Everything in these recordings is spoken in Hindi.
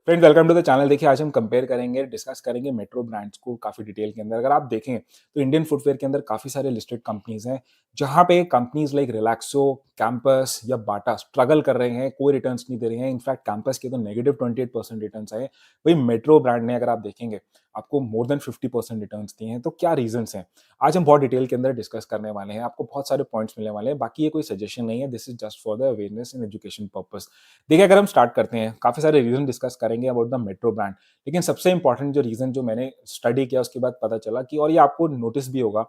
Friends welcome to the channel. देखिए आज हम कंपेयर करेंगे, डिस्कस करेंगे मेट्रो ब्रांड्स को काफ़ी डिटेल के अंदर। अगर आप देखें तो इंडियन फुटवेयर के अंदर काफ़ी सारे लिस्टेड कंपनीज हैं, जहाँ पे कंपनीज लाइक रिलैक्सो, कैंपस या बाटा स्ट्रगल कर रहे हैं, कोई रिटर्न्स नहीं दे रहे हैं। इनफैक्ट कैंपस के तो नेगेटिव 28% रिटर्न्स आए। वही मेट्रो ब्रांड ने अगर आप देखेंगे आपको मोर देन 50% रिटर्न्स दिए हैं। तो क्या रीजंस हैं, आज हम बहुत डिटेल के अंदर डिस्कस करने वाले हैं। आपको बहुत सारे पॉइंट्स मिलने वाले हैं। बाकी ये कोई सजेशन नहीं है, this is just for the awareness and education purpose. देखिए अगर हम स्टार्ट करते हैं, काफी सारे रीजन डिस्कस करेंगे अबाउट द मेट्रो ब्रांड। लेकिन सबसे इंपॉर्टेंट जो रीजन जो मैंने स्टडी किया उसके बाद पता चला कि, और ये आपको नोटिस भी होगा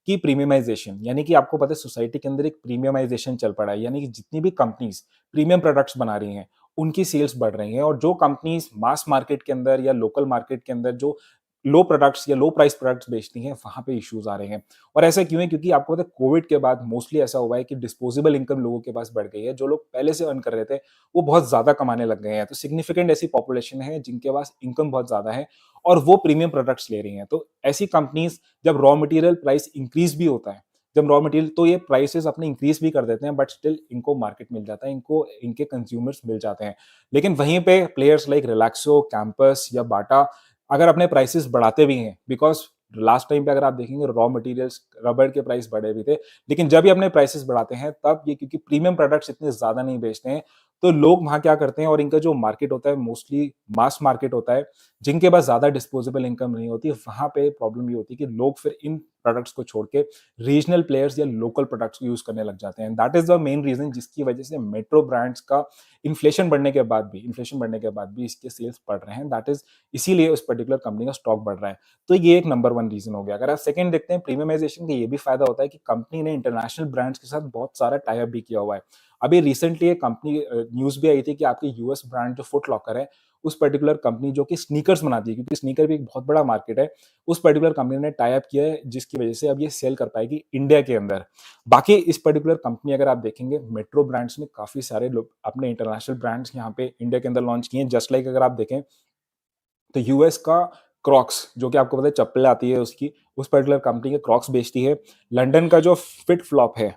कि प्रीमियमाइजेशन, यानी कि आपको पता है सोसाइटी के अंदर एक प्रीमियमाइजेशन चल पड़ा है। यानी कि जितनी भी कंपनीज प्रीमियम प्रोडक्ट्स बना रही हैं उनकी सेल्स बढ़ रही हैं, और जो कंपनीज मास मार्केट के अंदर या लोकल मार्केट के अंदर जो लो प्रोडक्ट्स या लो प्राइस प्रोडक्ट्स बेचती हैं वहां पे इश्यूज आ रहे हैं। और ऐसा क्यों है? क्योंकि आपको पता है कोविड के बाद मोस्टली ऐसा हुआ है कि डिस्पोजेबल इनकम लोगों के पास बढ़ गई है। जो लोग पहले से अर्न कर रहे थे वो बहुत ज्यादा कमाने लग गए हैं। तो सिग्निफिकेंट ऐसी पॉपुलेशन है जिनके पास इनकम बहुत ज्यादा है और वो प्रीमियम प्रोडक्ट्स ले रही हैं। तो ऐसी कंपनीज जब रॉ मटेरियल प्राइस इंक्रीज भी होता है, जब रॉ मटेरियल तो ये प्राइसेस अपने इंक्रीज भी कर देते हैं, बट स्टिल इनको मार्केट मिल जाता है, इनको इनके कंज्यूमर्स मिल जाते हैं। लेकिन वहीं पे प्लेयर्स लाइक रिलैक्सो, कैंपस या बाटा अगर अपने प्राइसेस बढ़ाते भी हैं, बिकॉज लास्ट टाइम पे अगर आप देखेंगे रॉ मटेरियल्स रबर के प्राइस बढ़े भी थे, लेकिन जब ये अपने प्राइसेस बढ़ाते हैं तब ये, क्योंकि प्रीमियम प्रोडक्ट्स इतने ज्यादा नहीं बेचते हैं, तो लोग वहां क्या करते हैं, और इनका जो मार्केट होता है मोस्टली मास मार्केट होता है, जिनके पास ज्यादा डिस्पोजेबल इनकम नहीं होती, वहां पे प्रॉब्लम ये होती है कि लोग फिर इन प्रोडक्ट्स को छोड़ के रीजनल प्लेयर्स या लोकल प्रोडक्ट्स को यूज करने लग जाते हैं। That is the main reason जिसकी वजह से मेट्रो ब्रांड्स का इन्फ्लेशन बढ़ने के बाद भी इसके सेल्स बढ़ रहे हैं। दैट इज इसीलिए उस पर्टिकुलर कंपनी का स्टॉक बढ़ रहा है। तो ये एक नंबर वन रीजन हो गया। अगर आप सेकंड देखते हैं, प्रीमियमाइजेशन का ये भी फायदा होता है कि कंपनी ने इंटरनेशनल ब्रांड्स के साथ बहुत सारा टाई अप भी किया हुआ है। अभी रिसेंटली एक कंपनी न्यूज भी आई थी कि आपके यूएस ब्रांड जो फुट लॉकर है, उस पर्टिकुलर कंपनी जो कि स्नीकर्स बनाती है, क्योंकि स्नीकर भी एक बहुत बड़ा मार्केट है, उस पर्टिकुलर कंपनी ने टाई अप किया है, जिसकी वजह से अब ये सेल कर पाएगी इंडिया के अंदर। बाकी इस पर्टिकुलर कंपनी अगर आप देखेंगे, मेट्रो ब्रांड्स ने काफी सारे लोग अपने इंटरनेशनल ब्रांड्स यहाँ पे इंडिया के अंदर लॉन्च किए हैं। जस्ट लाइक अगर आप देखें तो यूएस का क्रॉक्स, जो कि आपको पता है चप्पल आती है उसकी, उस पर्टिकुलर कंपनी के क्रॉक्स बेचती है। लंदन का जो फिट फ्लॉप है,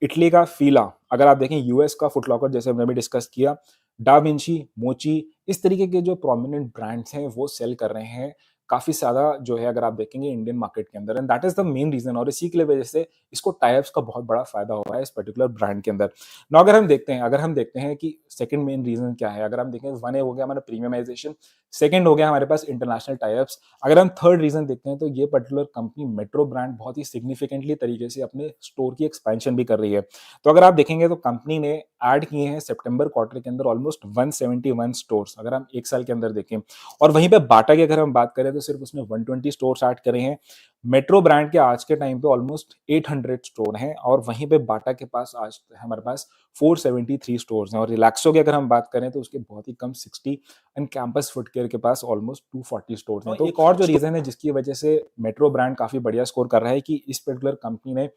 इटली का फीला, अगर आप देखें यूएस का फुटलॉकर, जैसे हमने भी डिस्कस किया, डा विंची, मोची, इस तरीके के जो प्रोमिनेंट ब्रांड्स हैं वो सेल कर रहे हैं काफी ज्यादा, जो है अगर आप देखेंगे इंडियन मार्केट के अंदर। And that is the main reason, और इसी की वजह से इसको टाइप्स का बहुत बड़ा फायदा हुआ है इस पर्टिकुलर ब्रांड के अंदर। ना अगर हम देखते हैं कि सेकंड मेन रीजन क्या है, अगर हम देखें वन हो गया हमारा प्रीमियमाइजेशन, सेकंड हो गया हमारे पास इंटरनेशनल टाइप्स। अगर हम थर्ड रीजन देखते हैं तो ये पर्टिकुलर कंपनी मेट्रो ब्रांड बहुत ही सिग्निफिकेंटली तरीके से अपने स्टोर की एक्सपेंशन भी कर रही है। तो अगर आप देखेंगे तो कंपनी ने ऐड किए हैं सितंबर क्वार्टर के अंदर ऑलमोस्ट 171 स्टोर्स, अगर हम एक साल के अंदर देखें। और वहीं पे बाटा की अगर हम बात करें तो सिर्फ उसने 120 स्टोर्स ऐड करे हैं। मेट्रो ब्रांड के आज के टाइम पे ऑलमोस्ट 800 स्टोर हैं, और वहीं पे बाटा के पास आज हमारे पास 473 स्टोर्स हैं। और रिलैक्सो की अगर हम बात करें तो उसके बहुत ही कम 60, एंड कैंपस फुटकेयर के पास ऑलमोस्ट 240 स्टोर्स हैं। तो एक और जो रीजन है जिसकी वजह से मेट्रो ब्रांड काफी बढ़िया स्कोर कर रहा है, कि इस पर्टिकुलर कंपनी ने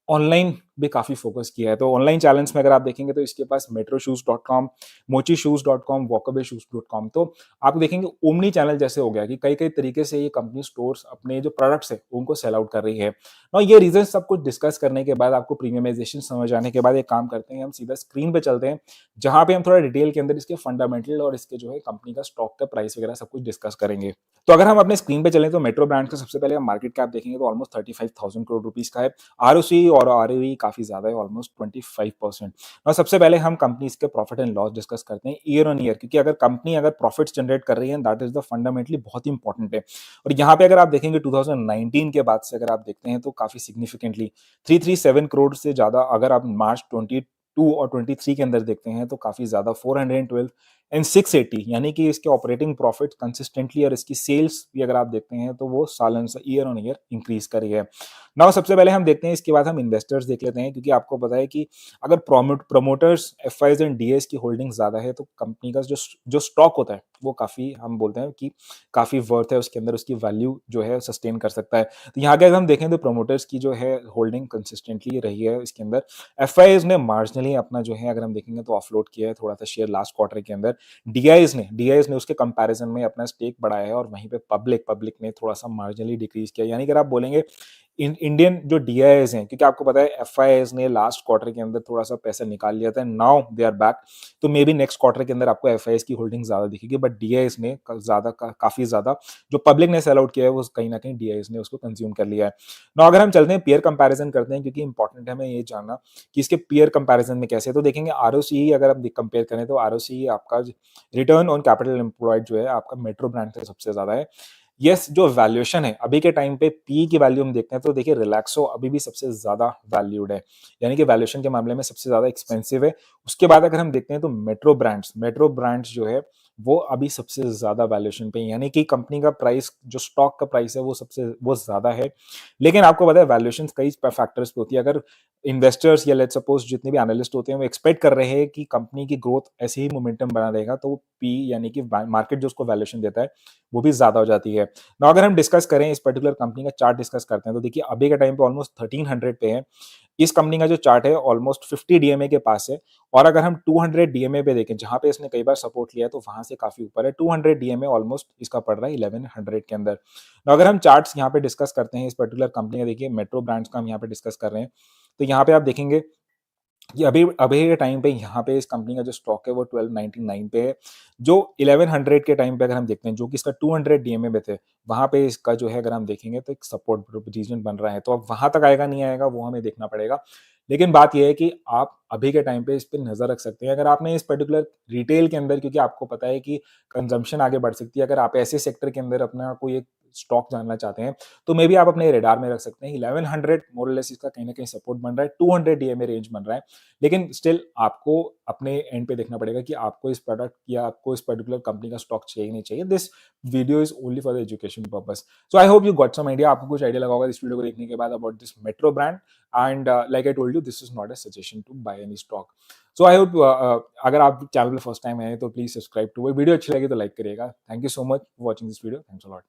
ऑनलाइन भी काफ़ी फ़ोकस किया है। तो ऑनलाइन चैनल्स में अगर आप देखेंगे तो इसके पास metroshoes.com, mochyshoes.com, walkawayshoes.com, तो आप देखेंगे ओमनी चैनल जैसे हो गया कि कई-कई तरीके से ये कंपनी स्टोर्स अपने जो प्रोडक्ट्स हैं उनको सेल आउट कर रही है। और ये रीज़न सब कुछ डिस्कस करने के बाद, आपको प्रीमियमाइज़ेशन समझ आने के बाद एक काम करते हैं, हम सीधा स्क्रीन पे चलते हैं, जहाँ पे हम थोड़ा डिटेल के अंदर इसके फंडामेंटल और इसके जो है कंपनी का स्टॉक का प्राइस वगैरह सब कुछ डिस्कस करेंगे। तो अगर हम अपने स्क्रीन पे चलें तो मेट्रो ब्रांड का सबसे पहले हम मार्केट कैप देखेंगे तो ऑलमोस्ट 35,000 करोड़ रुपीज़ का है। आरओसी और आरओई काफ़ी ज़्यादा है, ऑलमोस्ट 25%। और सबसे पहले हम कंपनीज के प्रॉफिट एंड लॉस डिस्कस करते हैं ईयर ऑन ईयर, क्योंकि अगर कंपनी अगर प्रॉफिट्स जनरेट कर रही है, दैट इज द फंडामेंटली बहुत ही इंपॉर्टेंट है। और यहाँ पे अगर आप देखेंगे 2019 के बाद से अगर आप देखते हैं तो काफ़ी सिग्निफिकेंटली 337 करोड़ से ज़्यादा, अगर आप मार्च 22 और 23 के अंदर देखते हैं तो काफ़ी ज़्यादा 412 एंड 680, यानी कि इसके ऑपरेटिंग प्रॉफिट कंसिस्टेंटली, और इसकी सेल्स भी अगर आप देखते हैं तो वो सालन से ईयर ऑन ईयर इंक्रीज करी है। नाउ सबसे पहले हम देखते हैं, इसके बाद हम इन्वेस्टर्स देख लेते हैं, क्योंकि आपको पता है कि अगर प्रोमोटर्स एफआईज एंड डीएस की होल्डिंग ज्यादा है तो कंपनी का जो जो स्टॉक होता है वो काफी, हम बोलते हैं कि काफी वर्थ है, उसके अंदर उसकी वैल्यू जो है सस्टेन कर सकता है। तो यहाँ के अगर हम देखें तो प्रोमोटर्स की जो है होल्डिंग कंसिस्टेंटली रही है इसके अंदर। एफआईज ने मार्जिनली अपना जो है अगर हम देखेंगे तो ऑफलोड किया है थोड़ा सा शेयर लास्ट क्वार्टर के अंदर। डीआईएस ने उसके कंपैरिजन में अपना स्टेक बढ़ाया है, और वहीं पे पब्लिक ने थोड़ा सा मार्जिनली डिक्रीज किया। यानी कि अगर आप बोलेंगे इंडियन जो डीआईएस हैं, क्योंकि आपको पता है एफआईआईज ने लास्ट क्वार्टर के अंदर थोड़ा सा पैसा निकाल लिया था, नाउ दे आर बैक। तो मे बी नेक्स्ट क्वार्टर के अंदर आपको एफआईआईज की होल्डिंग ज्यादा दिखेगी, बट डीआईएस ने काफी ज्यादा जो पब्लिक ने सेल आउट किया है वो कहीं ना कहीं डीआईएस ने उसको कंज्यूम कर लिया है। ना अगर हम चलते हैं पेयर कंपैरिजन करते हैं, क्योंकि इंपॉर्टेंट है हमें ये जानना कि इसके पेयर कंपैरिजन में कैसे है। तो देखेंगे आरओसीई अगर आप कंपेयर करें तो आरओसीई आपका रिटर्न ऑन कैपिटल एम्प्लॉयड जो है आपका मेट्रो ब्रांड से सबसे ज्यादा है। यस, जो वैल्यूएशन है अभी के टाइम पे पी की वैल्यू हम देखते हैं तो देखिए रिलैक्सो अभी भी सबसे ज्यादा वैल्यूड है, यानी कि वैल्यूएशन के मामले में सबसे ज्यादा एक्सपेंसिव है। उसके बाद अगर हम देखते हैं तो मेट्रो ब्रांड्स जो है वो अभी सबसे ज्यादा वैल्यूएशन पे है, यानी कि कंपनी का प्राइस जो स्टॉक का प्राइस है वो ज्यादा है। लेकिन आपको पता है वैल्यूएशन कई फैक्टर्स पे होती है। अगर इन्वेस्टर्स या लेट्स सपोज जितने भी एनालिस्ट होते हैं वो एक्सपेक्ट कर रहे हैं कि कंपनी की ग्रोथ ऐसे ही मोमेंटम बना रहेगा, तो पी यानी कि मार्केट जो उसको वैल्यूएशन देता है वो भी ज्यादा हो जाती है। ना अगर हम डिस्कस करें इस पर्टिकुलर कंपनी का चार्ट डिस्कस करते हैं तो देखिए अभी के टाइम पे ऑलमोस्ट 1300 पे है। इस कंपनी का जो चार्ट है ऑलमोस्ट 50 डीएमए के पास है। और अगर हम 200 डीएमए पे देखें जहां पे इसने कई बार सपोर्ट लिया है तो वहां से काफी ऊपर है। 200 डीएमए ऑलमोस्ट इसका पड़ रहा है 1100 के अंदर। ना अगर हम चार्ट्स यहाँ पे डिस्कस करते हैं इस पर्टिकुलर कंपनी का, देखिए मेट्रो ब्रांड्स का हम यहाँ पे डिस्कस कर रहे हैं, तो यहाँ पे आप देखेंगे कि अभी अभी के टाइम पे यहाँ पे इस कंपनी का जो स्टॉक है वो 1299 पे है। जो 1100 के टाइम पे अगर हम देखते हैं जो कि इसका 200 डीएमए में थे, वहां पे इसका जो है अगर हम देखेंगे तो एक सपोर्ट रीजन बन रहा है। तो अब वहां तक आएगा नहीं आएगा वो हमें देखना पड़ेगा। लेकिन बात यह है कि आप अभी के टाइम पे इस पे नजर रख सकते हैं। अगर आपने इस पर्टिकुलर रिटेल के अंदर, क्योंकि आपको पता है कि कंजम्पशन आगे बढ़ सकती है, अगर आप ऐसे सेक्टर के अंदर अपना कोई एक स्टॉक जानना चाहते हैं तो मे बी आप अपने रेडार में रख सकते हैं। 1100 मोरलेस इसका कहीं ना कहीं सपोर्ट बन रहा है, 200 डीएमए रेंज बन रहा है। लेकिन स्टिल आपको अपने एंड पे देखना पड़ेगा कि आपको इस प्रोडक्ट या आपको इस पर्टिकुलर कंपनी का स्टॉक चाहिए नहीं चाहिए। This video is only for the education purpose. So I hope you got some idea, आपको कुछ आइडिया लगा होगा इस वीडियो को देखने के बाद about this metro brand. And like I told you this is not a suggestion to buy any stock. So I hope अगर आप चैनल पे फर्स्ट टाइम आए तो प्लीज सब्सक्राइब टू। वीडियो अच्छी लगी तो लाइक करिएगा। Thank you so much for watching this video. Thanks a lot.